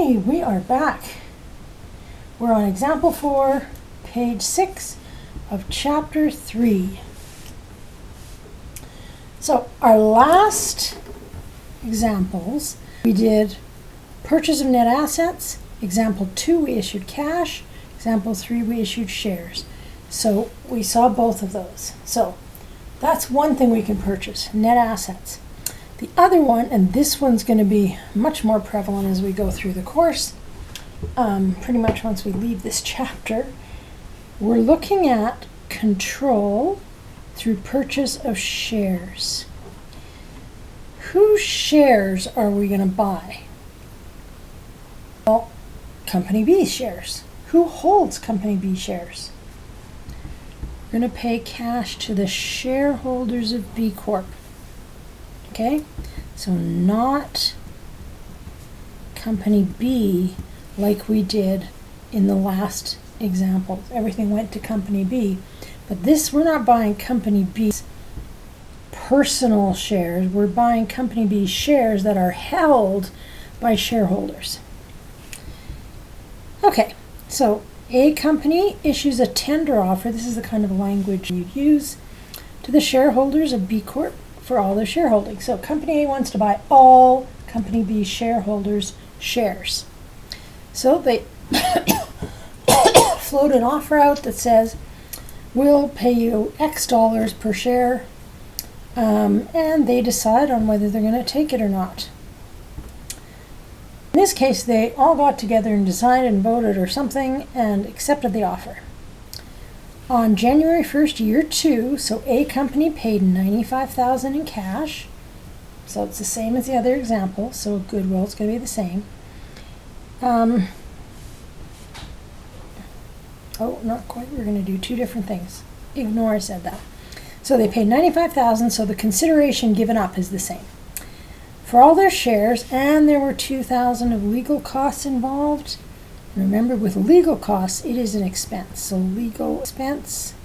Okay, we are back. We're on example 4, page 6 of chapter 3. So our last examples, we did purchase of net assets. Example 2, we issued cash. Example 3, we issued shares. So we saw both of those. So that's one thing we can purchase, net assets. The other one, and this one's going to be much more prevalent as we go through the course, pretty much once we leave this chapter, we're looking at control through purchase of shares. Whose shares are we going to buy? Well, Company B shares. Who holds Company B shares? We're going to pay cash to the shareholders of B Corp. Okay, so not Company B like we did in the last example. Everything went to Company B, but this, we're not buying Company B's personal shares. We're buying Company B shares that are held by shareholders. Okay, so a company issues a tender offer. This is the kind of language you use to the shareholders of B Corp for all their shareholding. So Company A wants to buy all Company B shareholders' shares. So they float an offer out that says, we'll pay you X dollars per share, and they decide on whether they're going to take it or not. In this case, they all got together and decided and voted or something and accepted the offer. On January 1st, year 2, so A company paid $95,000 in cash. So it's the same as the other example, so goodwill is going to be the same. Oh, not quite. We're going to do two different things. Ignore I said that. So they paid $95,000, so the consideration given up is the same for all their shares, and there were $2,000 of legal costs involved. Remember, with legal costs, it is an expense. So legal expense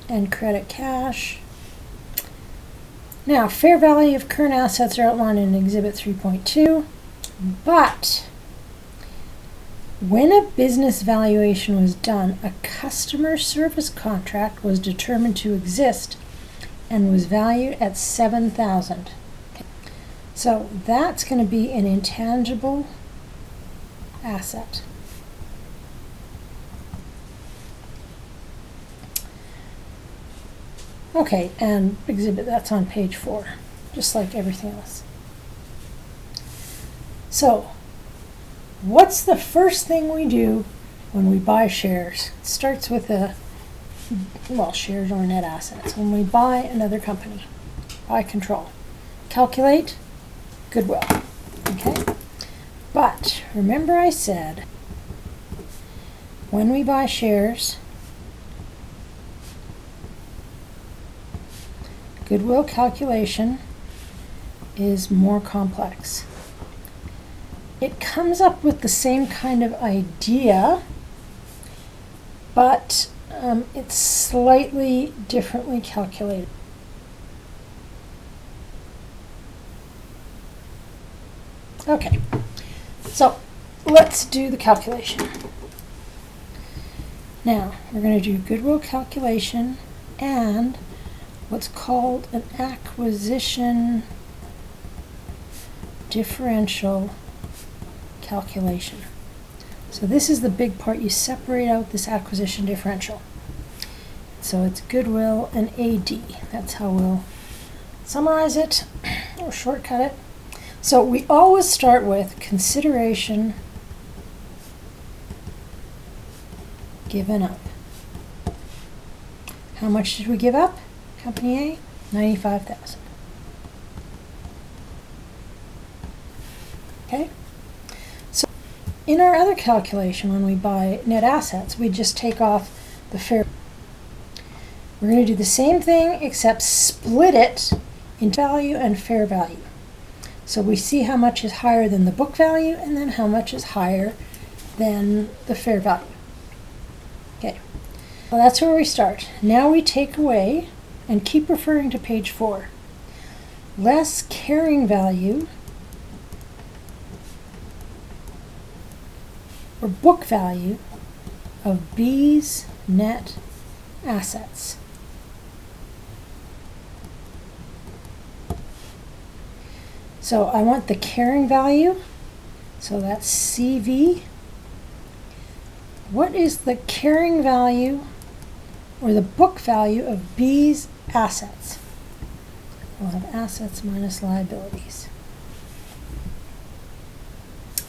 and credit cash. Now, fair value of current assets are outlined in Exhibit 3.2, but when a business valuation was done, a customer service contract was determined to exist and was valued at $7,000. Okay. So that's going to be an intangible asset. Okay, and exhibit, that's on page 4, just like everything else. So, what's the first thing we do when we buy shares? It starts with shares or net assets. When we buy another company, buy control. Calculate goodwill. Okay? But remember I said, when we buy shares, goodwill calculation is more complex. It comes up with the same kind of idea, but it's slightly differently calculated. Okay. So let's do the calculation. Now, we're going to do goodwill calculation and what's called an acquisition differential calculation. So this is the big part. You separate out this acquisition differential. So it's goodwill and AD. That's how we'll summarize it or shortcut it. So we always start with consideration given up. How much did we give up? Company A, $95,000. Okay? So in our other calculation, when we buy net assets, we just take off the fair. We're going to do the same thing except split it into value and fair value. So we see how much is higher than the book value and then how much is higher than the fair value. Okay, well that's where we start. Now we take away and keep referring to page 4. Less carrying value or book value of B's net assets. So I want the carrying value, so that's CV. What is the carrying value or the book value of B's assets? We'll have assets minus liabilities.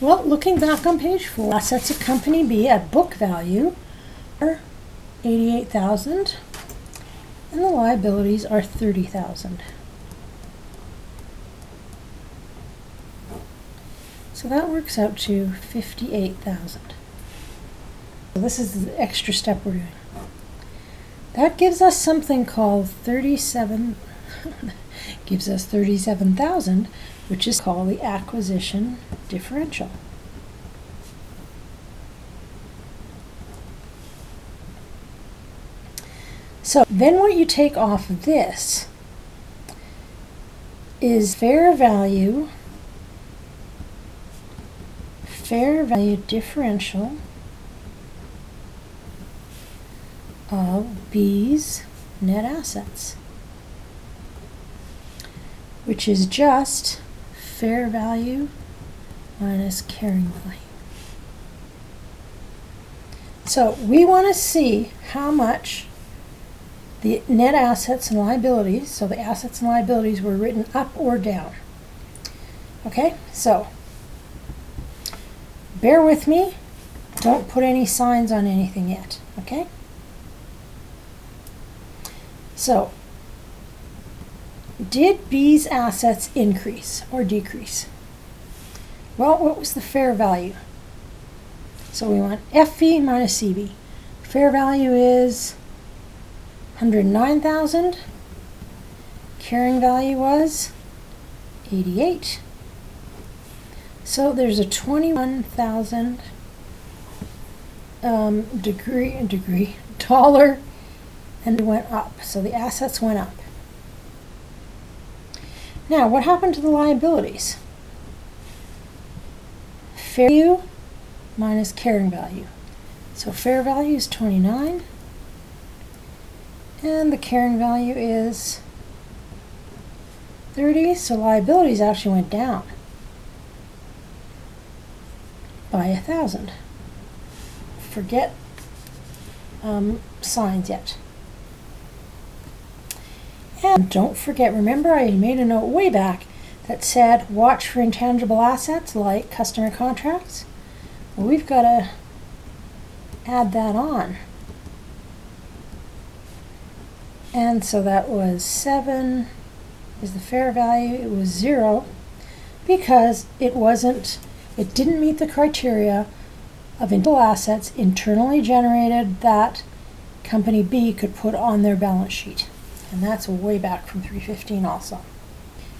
Well, looking back on page 4, assets of company B at book value are $88,000 and the liabilities are $30,000. So that works out to $58,000. So this is the extra step we're doing. That gives us something called 37,000, which is called the acquisition differential. So then what you take off of this is fair value differential of B's net assets, which is just fair value minus carrying value. So we want to see how much the net assets and liabilities, so the assets and liabilities were written up or down. Okay, so bear with me. Don't put any signs on anything yet, okay? So, did B's assets increase or decrease? Well, what was the fair value? So we want FV minus CV. Fair value is $109,000. Carrying value was $88,000. So there's a $21,000 dollar, and it went up. So the assets went up. Now, what happened to the liabilities? Fair value minus carrying value. So fair value is 29, and the carrying value is 30. So liabilities actually went down by 1,000. Forget signs yet. And don't forget, remember I made a note way back that said watch for intangible assets like customer contracts. Well, we've got to add that on. And so that was 7 is the fair value. It was 0 because it didn't meet the criteria of intangible assets internally generated that company B could put on their balance sheet. And that's way back from 315 also.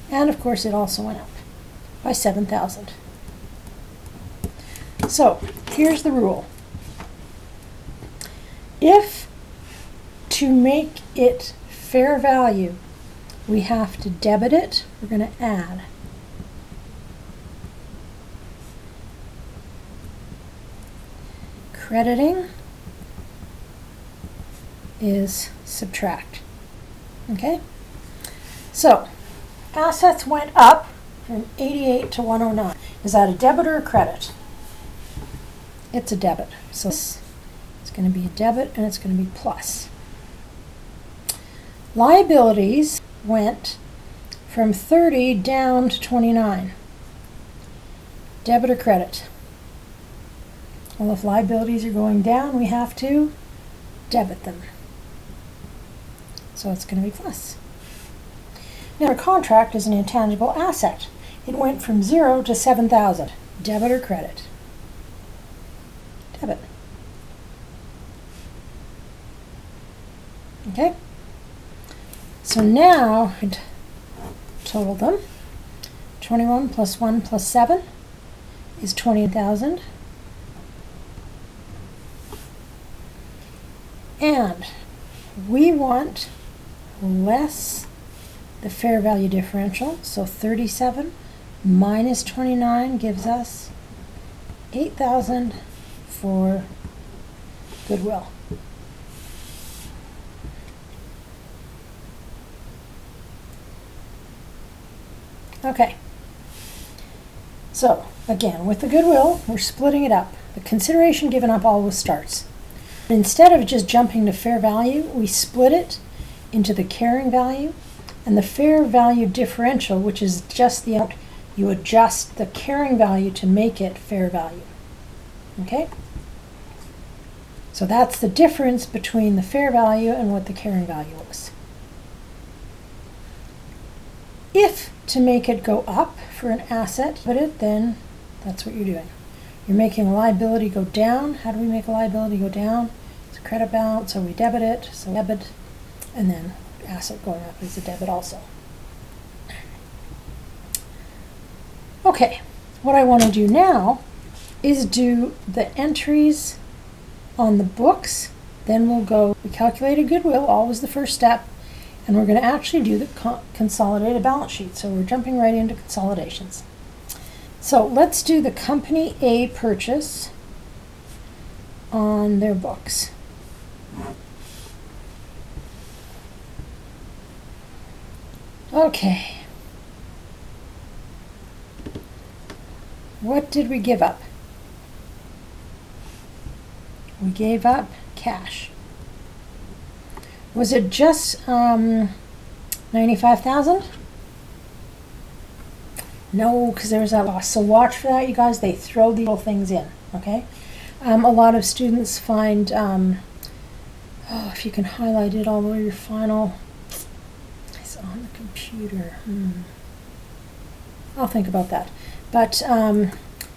And of course it also went up by 7,000. So here's the rule. If to make it fair value we have to debit it, we're going to add. Crediting is subtract. Okay? So, assets went up from 88 to 109. Is that a debit or a credit? It's a debit. So it's going to be a debit and it's going to be plus. Liabilities went from 30 down to 29. Debit or credit? Well, if liabilities are going down, we have to debit them. So it's going to be plus. Now, a contract is an intangible asset. It went from 0 to 7,000. Debit or credit? Debit. Okay? So now, I'd total them. 21 plus 1 plus 7 is 20,000. And we want less the fair value differential. So 37 minus 29 gives us $8,500. for goodwill. Okay. So, again, with the goodwill, we're splitting it up. The consideration given up always starts. Instead of just jumping to fair value, we split it into the carrying value and the fair value differential, which is just the amount you adjust the carrying value to make it fair value. Okay? So that's the difference between the fair value and what the carrying value was. If to make it go up for an asset, then that's what you're doing. You're making a liability go down. How do we make a liability go down? It's a credit balance, so we debit it, so debit, and then asset going up is a debit also. Okay, what I want to do now is do the entries on the books. Then we calculated goodwill, always the first step, and we're going to actually do the consolidated balance sheet. So we're jumping right into consolidations. So let's do the company A purchase on their books. Okay. What did we give up? We gave up cash. Was it just 95,000? No, because there was a loss. So watch for that, you guys. They throw these little things in, okay? A lot of students find, if you can highlight it all over your final, it's on the computer. I'll think about that. But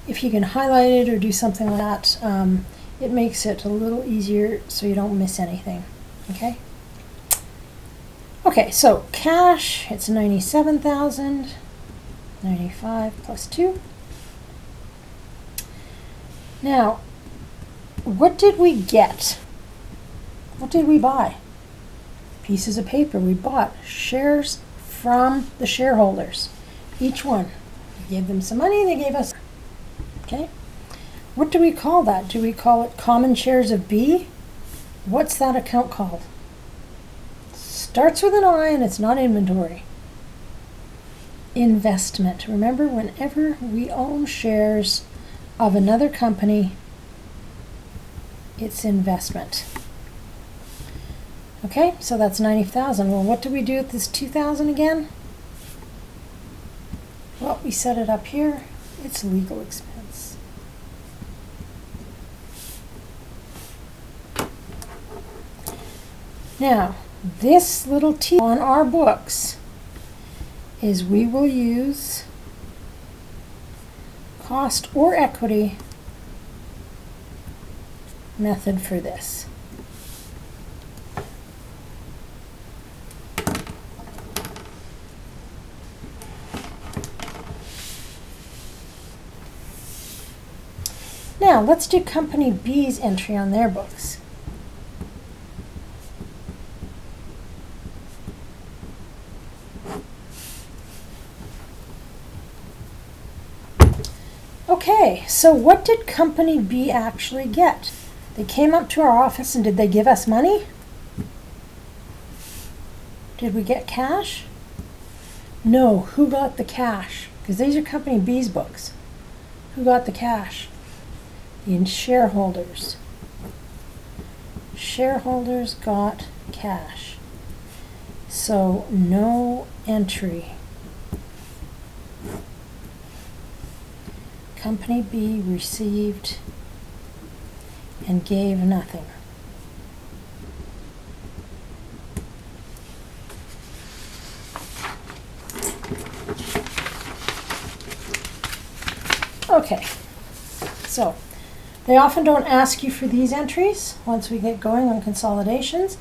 if you can highlight it or do something like that, it makes it a little easier so you don't miss anything, okay? Okay, so cash, it's 97,000. 95 plus 2. Now, what did we get? What did we buy? Pieces of paper. We bought shares from the shareholders. Each one. We gave them some money, they gave us. Okay? What do we call that? Do we call it common shares of B? What's that account called? Starts with an I and it's not inventory. Investment. Remember, whenever we own shares of another company, it's investment. Okay, so that's 90,000. Well, what do we do with this 2,000 again? Well, we set it up here. It's legal expense. Now, this little T on our books is we will use cost or equity method for this. Now let's do company B's entry on their books. Okay, so what did company B actually get? They came up to our office and did they give us money? Did we get cash? No, who got the cash? Because these are company B's books. Who got the cash? The shareholders. Shareholders got cash. So no entry. Company B received and gave nothing. Okay, so they often don't ask you for these entries once we get going on consolidations,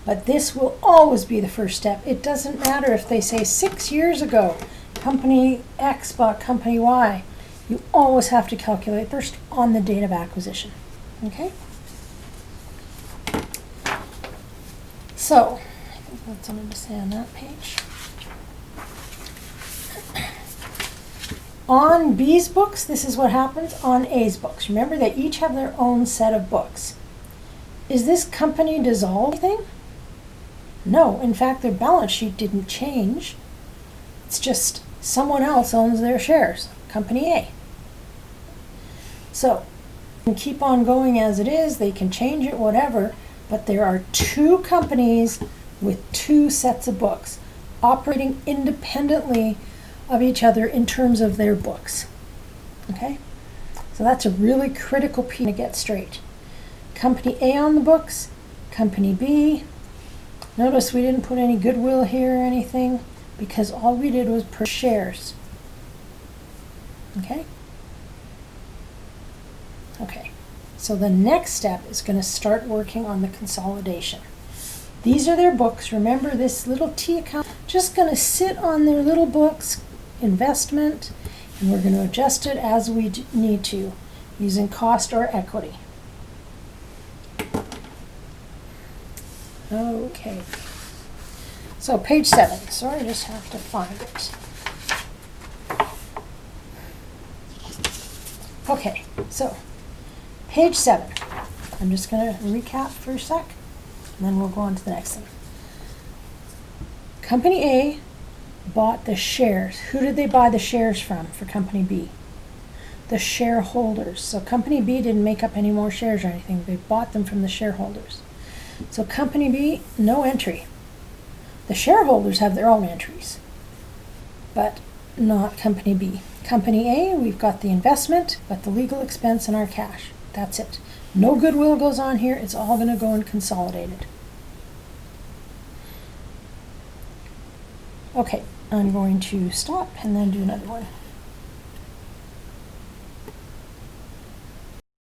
but this will always be the first step. It doesn't matter if they say 6 years ago, company X bought company Y. You always have to calculate first on the date of acquisition, okay? So, I think that's what I'm going to say on that page. On B's books, this is what happens. On A's books, remember they each have their own set of books. Is this company dissolving? No, in fact, their balance sheet didn't change. It's just someone else owns their shares, Company A. So, they can keep on going as it is, they can change it, whatever, but there are two companies with two sets of books, operating independently of each other in terms of their books. Okay? So that's a really critical piece to get straight. Company A on the books, Company B. Notice we didn't put any goodwill here or anything because all we did was per shares. Okay? Okay. So the next step is going to start working on the consolidation. These are their books. Remember, this little T account just going to sit on their little books, investment, and we're going to adjust it as we need to using cost or equity. Okay. So page 7. Sorry, I just have to find it. Okay, so page 7. I'm just going to recap for a sec, and then we'll go on to the next thing. Company A bought the shares. Who did they buy the shares from for Company B? The shareholders. So Company B didn't make up any more shares or anything. They bought them from the shareholders. So Company B, no entry. The shareholders have their own entries, but not Company B. Company A, we've got the investment, but the legal expense and our cash. That's it. No goodwill goes on here. It's all going to go in consolidated. Okay, I'm going to stop and then do another one.